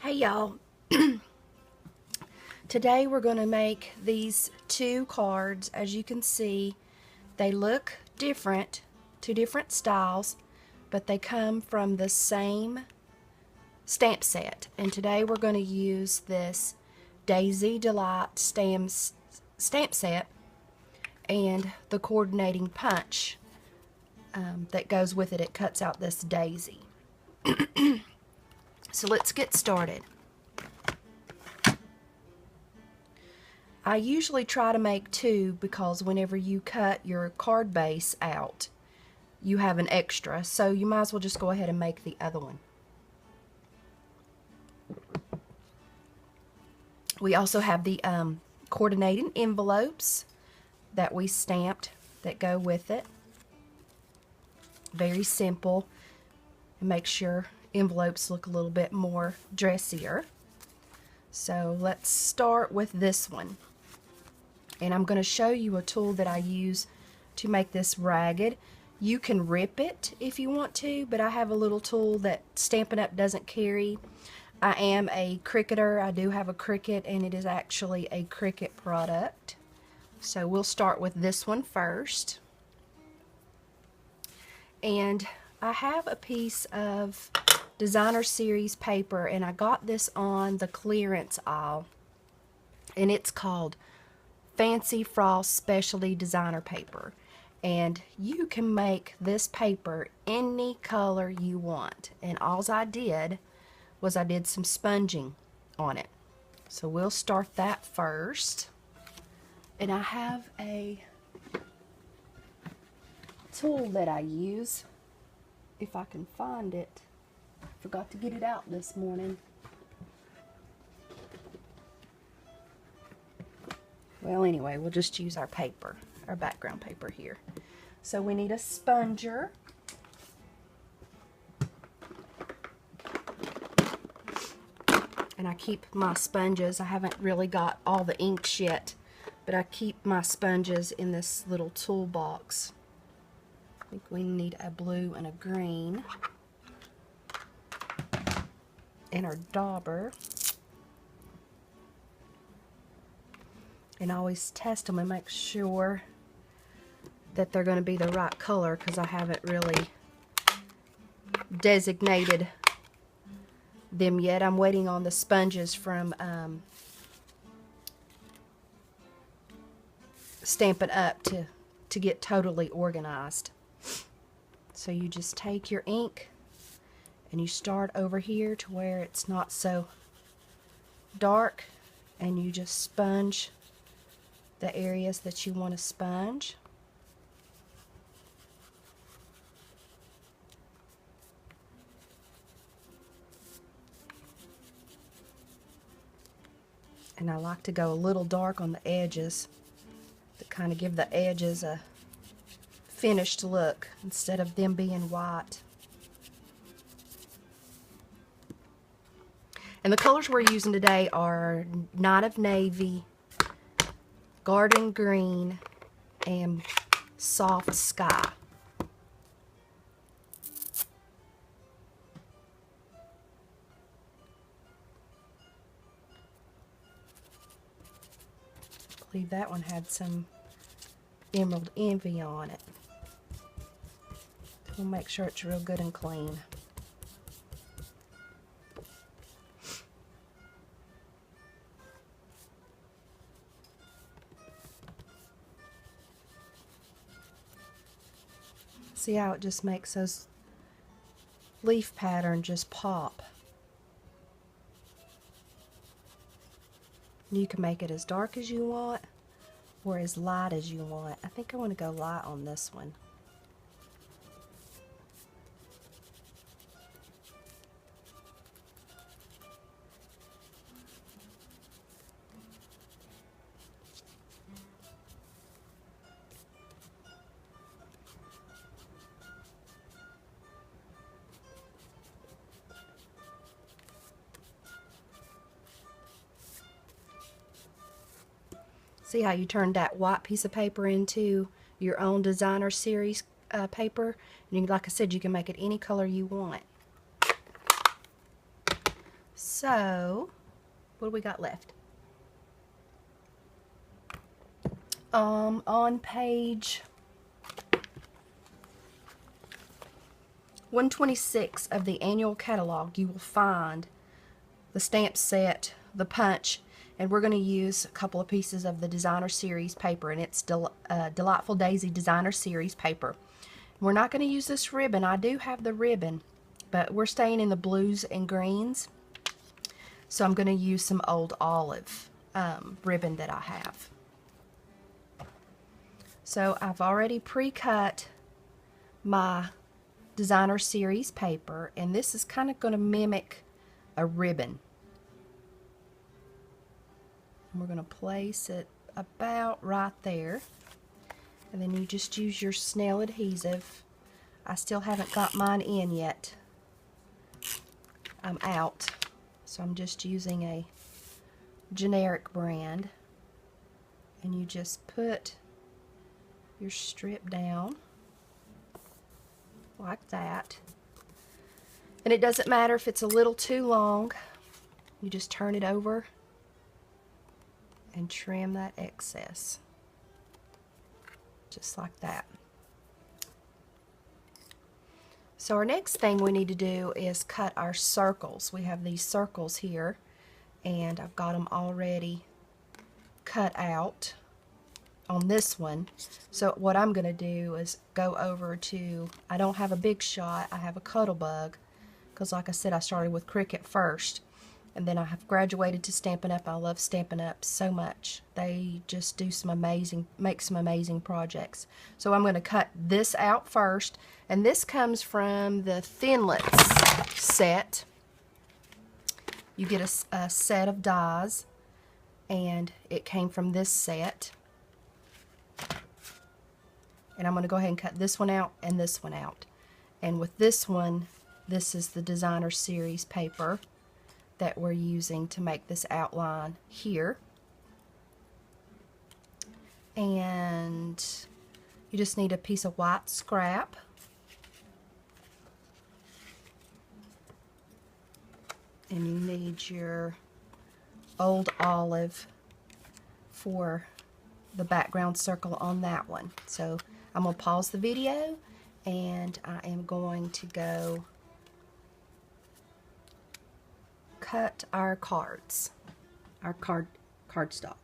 Hey y'all, today we're going to make these two cards. As you can see, they look different, two different styles, but they come from the same stamp set. And today we're going to use this Daisy Delight stamp set and the coordinating punch that goes with it. It cuts out this daisy. So let's get started. I usually try to make two because whenever you cut your card base out, you have an extra. So you might as well just go ahead and make the other one. We also have the coordinating envelopes that we stamped that go with it. Very simple. And make sure envelopes look a little bit more dressier. So let's start with this one. And I'm going to show you a tool that I use to make this ragged. You can rip it if you want to, but I have a little tool that Stampin' Up! Doesn't carry. I am a Cricketer. I do have a Cricut, and it is actually a Cricut product. So we'll start with this one first. And I have a piece of designer series paper, and I got this on the clearance aisle, and it's called Fancy Frost Specialty Designer Paper. And you can make this paper any color you want. And all I did was I did some sponging on it. So we'll start that first. And I have a tool that I use, if I can find it. I forgot to get it out this morning. Well, anyway, we'll just use our paper, our background paper here. So we need a sponger. And I keep my sponges, I haven't really got all the inks yet, but I keep my sponges in this little toolbox. I think we need a blue and a green. And our dauber. And always test them and make sure that they're going to be the right color, because I haven't really designated them yet. I'm waiting on the sponges from Stampin' Up! to get totally organized. So you just take your ink and you start over here to where it's not so dark, and you just sponge the areas that you want to sponge. And I like to go a little dark on the edges to kind of give the edges a finished look instead of them being white. And the colors we're using today are Night of Navy, Garden Green, and Soft Sky. I believe that one had some Emerald Envy on it. We'll make sure it's real good and clean. See how it just makes those leaf patterns just pop. You can make it as dark as you want or as light as you want. I think I want to go light on this one. See how you turned that white piece of paper into your own designer series paper? And you, like I said, you can make it any color you want. So, what do we got left? On page 126 of the annual catalog, you will find the stamp set, the punch, and we're going to use a couple of pieces of the Designer Series paper, and it's Delightful Daisy Designer Series paper. We're not going to use this ribbon. I do have the ribbon, but we're staying in the blues and greens, so I'm going to use some old olive ribbon that I have. So I've already pre-cut my Designer Series paper, and this is kind of going to mimic a ribbon. And we're going to place it about right there, and then you just use your snail adhesive. I still haven't got mine in yet. I'm out, so I'm just using a generic brand, and you just put your strip down like that. And it doesn't matter if it's a little too long, you just turn it over and trim that excess, just like that. So our next thing we need to do is cut our circles. We have these circles here, and I've got them already cut out on this one. So what I'm going to do is go over to, I don't have a big shot, I have a Cuttlebug, because like I said, I started with Cricut first, and then I have graduated to Stampin' Up. I love Stampin' Up so much. They just do some amazing, make some amazing projects. So I'm going to cut this out first, and this comes from the Thinlits set. You get a set of dies, and it came from this set. And I'm going to go ahead and cut this one out and this one out. And with this one, this is the Designer Series paper that we're using to make this outline here. And you just need a piece of white scrap. And you need your old olive for the background circle on that one. So I'm going to pause the video, and I am going to go cut our cards, our cardstock.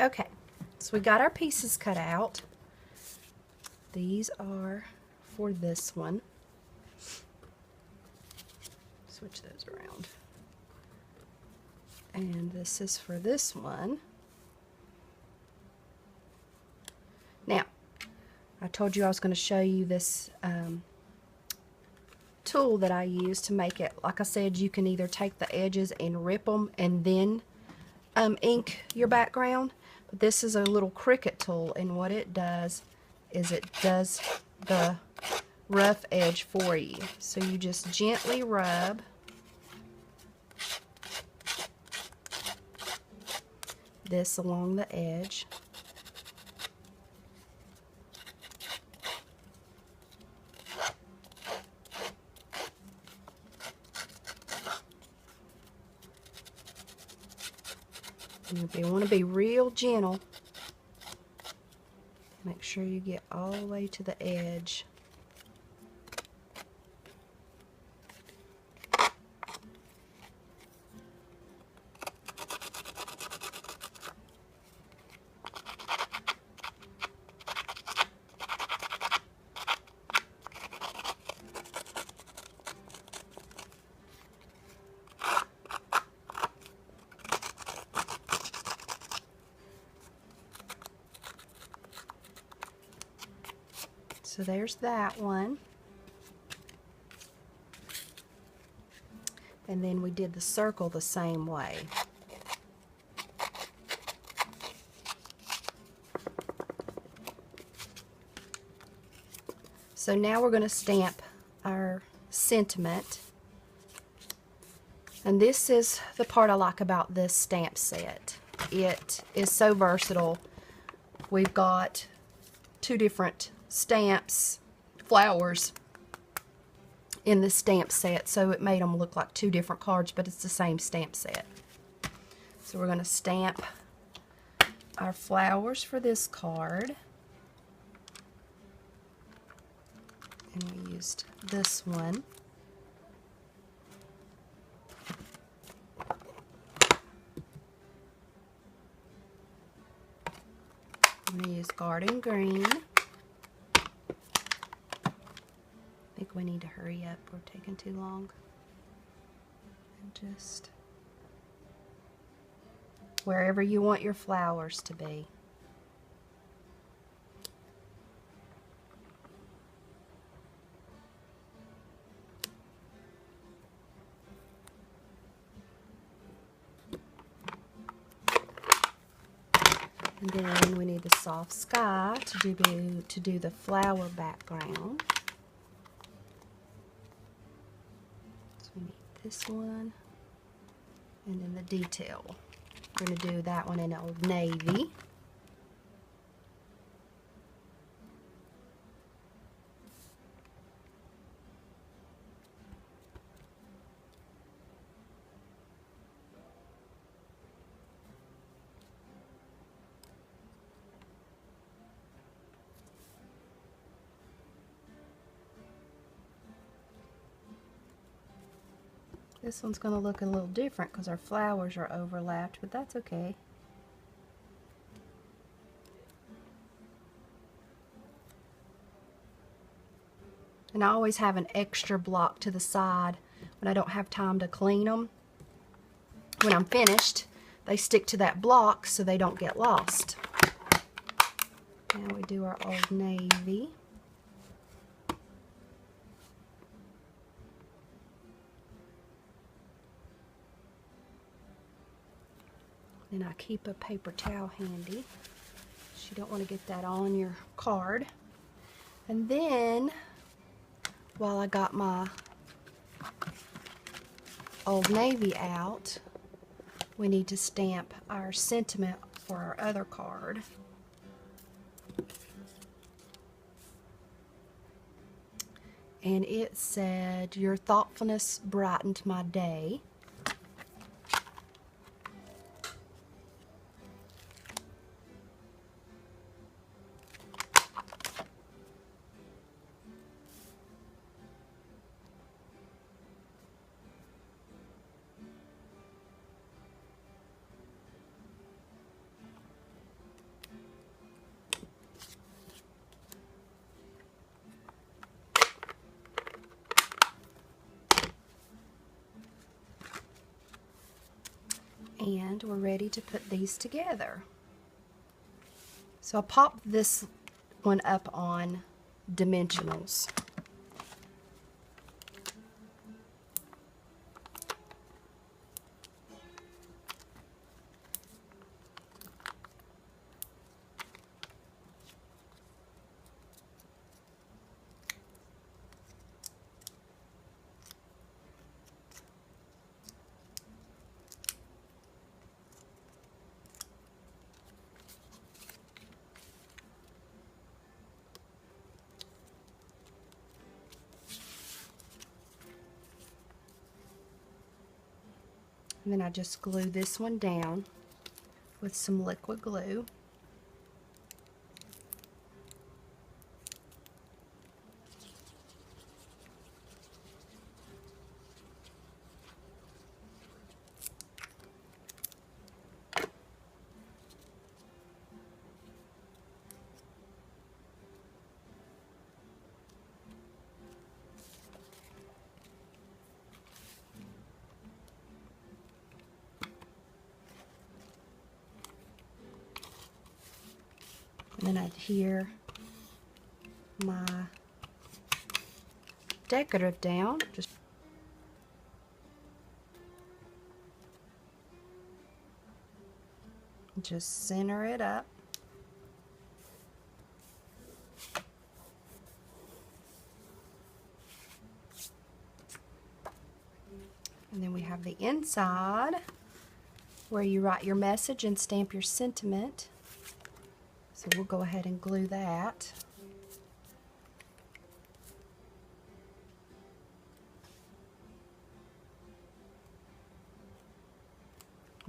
Okay, so we got our pieces cut out. These are for this one. Switch those around. And this is for this one. Now, I told you I was going to show you this tool that I use to make it. Like I said, you can either take the edges and rip them and then ink your background. But this is a little Cricut tool, and what it does is it does the rough edge for you. So you just gently rub this along the edge. And you want to be real gentle. Make sure you get all the way to the edge. So there's that one. And then we did the circle the same way. So now we're going to stamp our sentiment. And this is the part I like about this stamp set. It is so versatile. We've got two different stamps, flowers, in the stamp set, so it made them look like two different cards, but it's the same stamp set. So we're going to stamp our flowers for this card. And we used this one. I'm going to use Garden Green. I think we need to hurry up. We're taking too long. And just wherever you want your flowers to be. And then we need the soft sky to do the flower background. So we need this one, and then the detail. We're going to do that one in Old Navy. This one's going to look a little different because our flowers are overlapped, but that's okay. And I always have an extra block to the side when I don't have time to clean them. When I'm finished, they stick to that block so they don't get lost. Now we do our Old Navy. Then I keep a paper towel handy. You don't want to get that on your card. And then, while I got my Old Navy out, we need to stamp our sentiment for our other card. And it said, "Your thoughtfulness brightened my day." And we're ready to put these together. So I popped this one up on dimensionals. And then I just glue this one down with some liquid glue. And then adhere my decorative down. Just center it up. And then we have the inside where you write your message and stamp your sentiment. So we'll go ahead and glue that.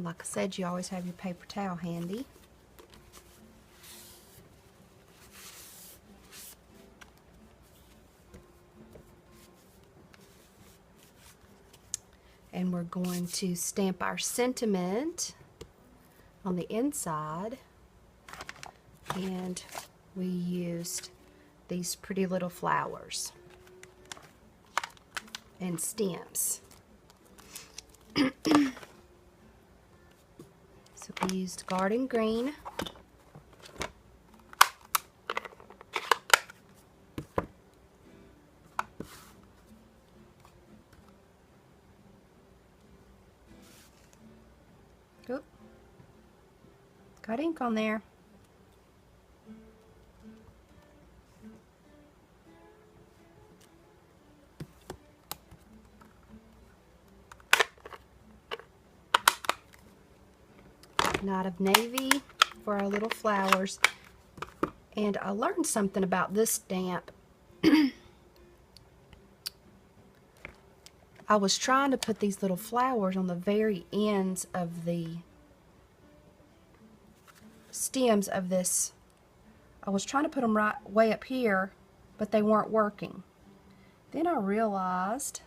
Like I said, you always have your paper towel handy. And we're going to stamp our sentiment on the inside. And we used these pretty little flowers and stems. So we used garden green. Oop. Got ink on there. Knot of navy for our little flowers. And I learned something about this stamp. I was trying to put these little flowers on the very ends of the stems of this. I was trying to put them right way up here, but they weren't working. Then I realized,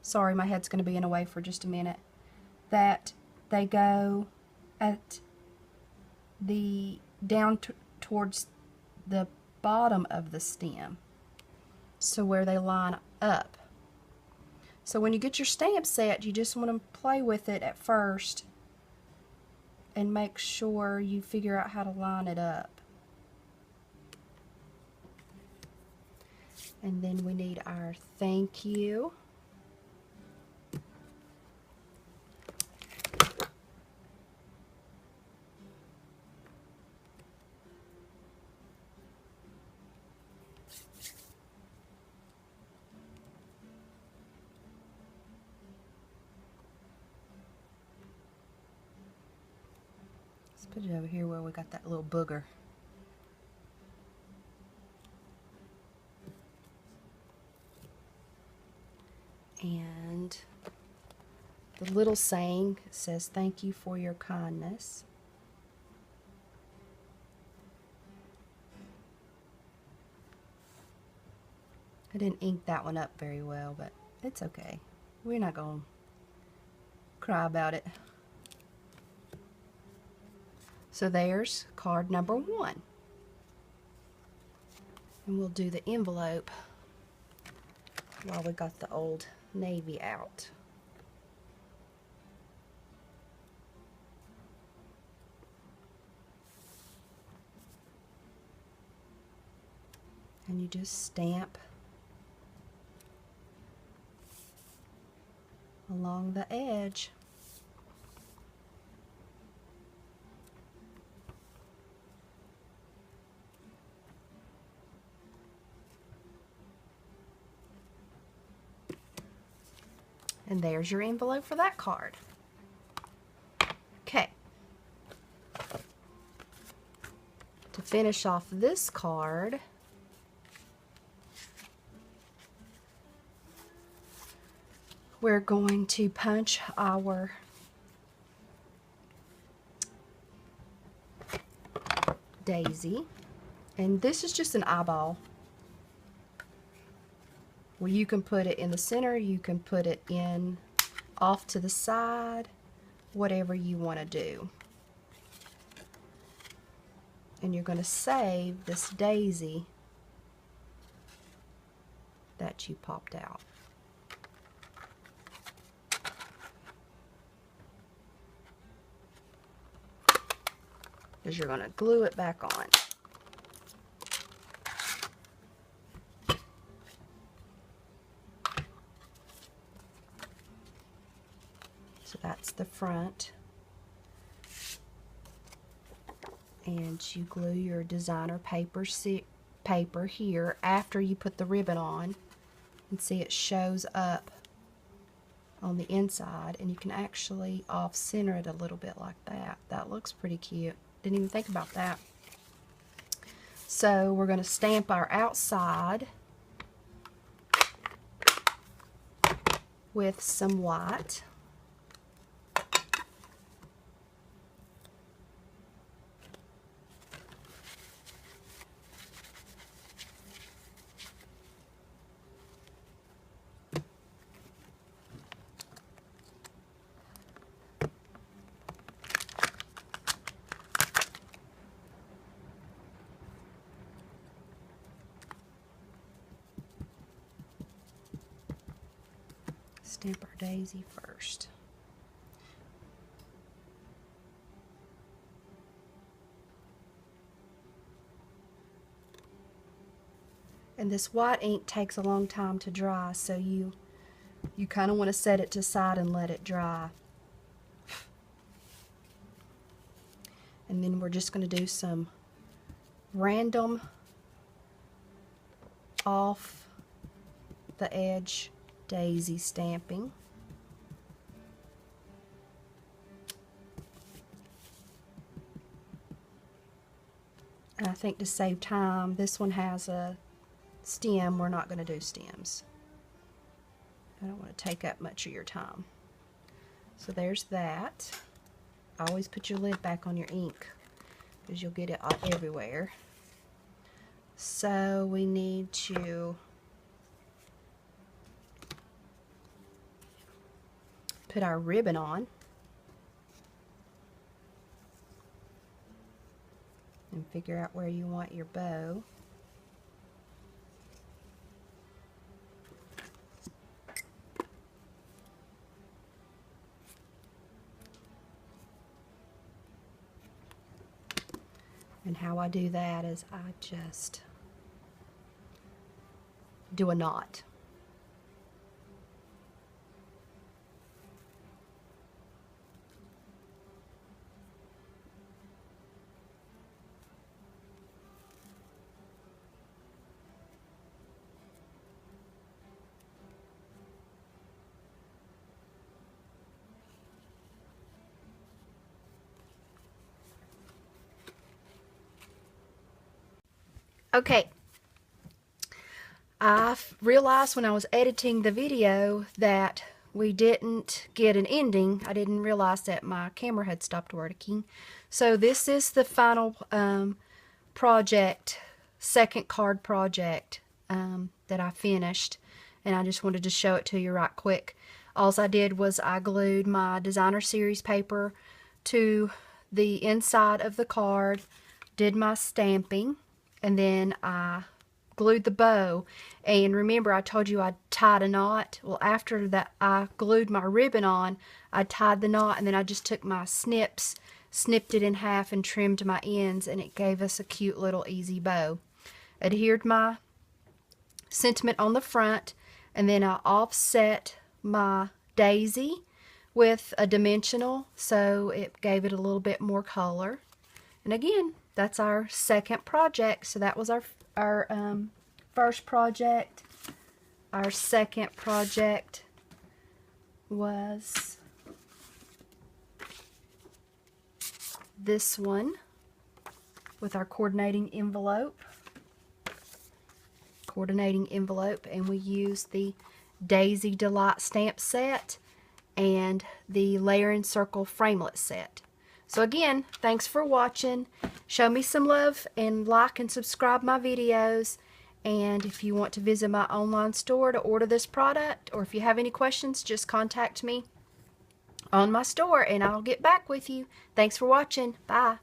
sorry, my head's going to be in a way for just a minute, that they go at the down towards the bottom of the stem, so where they line up. So when you get your stamp set, you just want to play with it at first and make sure you figure out how to line it up. And then we need our thank you. Put it over here where we got that little booger. And the little saying says, "Thank you for your kindness." I didn't ink that one up very well, but it's okay. We're not going to cry about it. So there's card number 1. And we'll do the envelope while we got the old navy out. And you just stamp along the edge. And there's your envelope for that card. Okay. To finish off this card, we're going to punch our daisy. And this is just an eyeball. Well, you can put it in the center, you can put it in off to the side, whatever you want to do. And you're going to save this daisy that you popped out. Because you're going to glue it back on. So that's the front. And you glue your designer paper here after you put the ribbon on. And see, it shows up on the inside, and you can actually off-center it a little bit like that. That looks pretty cute. Didn't even think about that. So we're going to stamp our outside with some white. stamp our daisy first. And this white ink takes a long time to dry, so you kind of want to set it to side and let it dry. And then we're just going to do some random off the edge daisy stamping. And I think to save time, this one has a stem. We're not going to do stems. I don't want to take up much of your time. So there's that. Always put your lid back on your ink because you'll get it everywhere. So we need to put our ribbon on and figure out where you want your bow. And how I do that is I just do a knot. Okay, I realized when I was editing the video that we didn't get an ending. I didn't realize that my camera had stopped working. So this is the final project, second card project that I finished, and I just wanted to show it to you right quick. All I did was I glued my designer series paper to the inside of the card, did my stamping, and then I glued the bow. And remember, I told you I tied a knot. Well, after that I glued my ribbon on, I tied the knot, and then I just took my snips, snipped it in half, and trimmed my ends, and it gave us a cute little easy bow. Adhered my sentiment on the front, and then I offset my daisy with a dimensional, so it gave it a little bit more color. And again, that's our second project. So that was our first project. Our second project was this one with our coordinating envelope. And we used the Daisy Delight stamp set and the Layer and Circle framelit set. So again, thanks for watching. Show me some love and like and subscribe my videos. And if you want to visit my online store to order this product, or if you have any questions, just contact me on my store and I'll get back with you. Thanks for watching. Bye.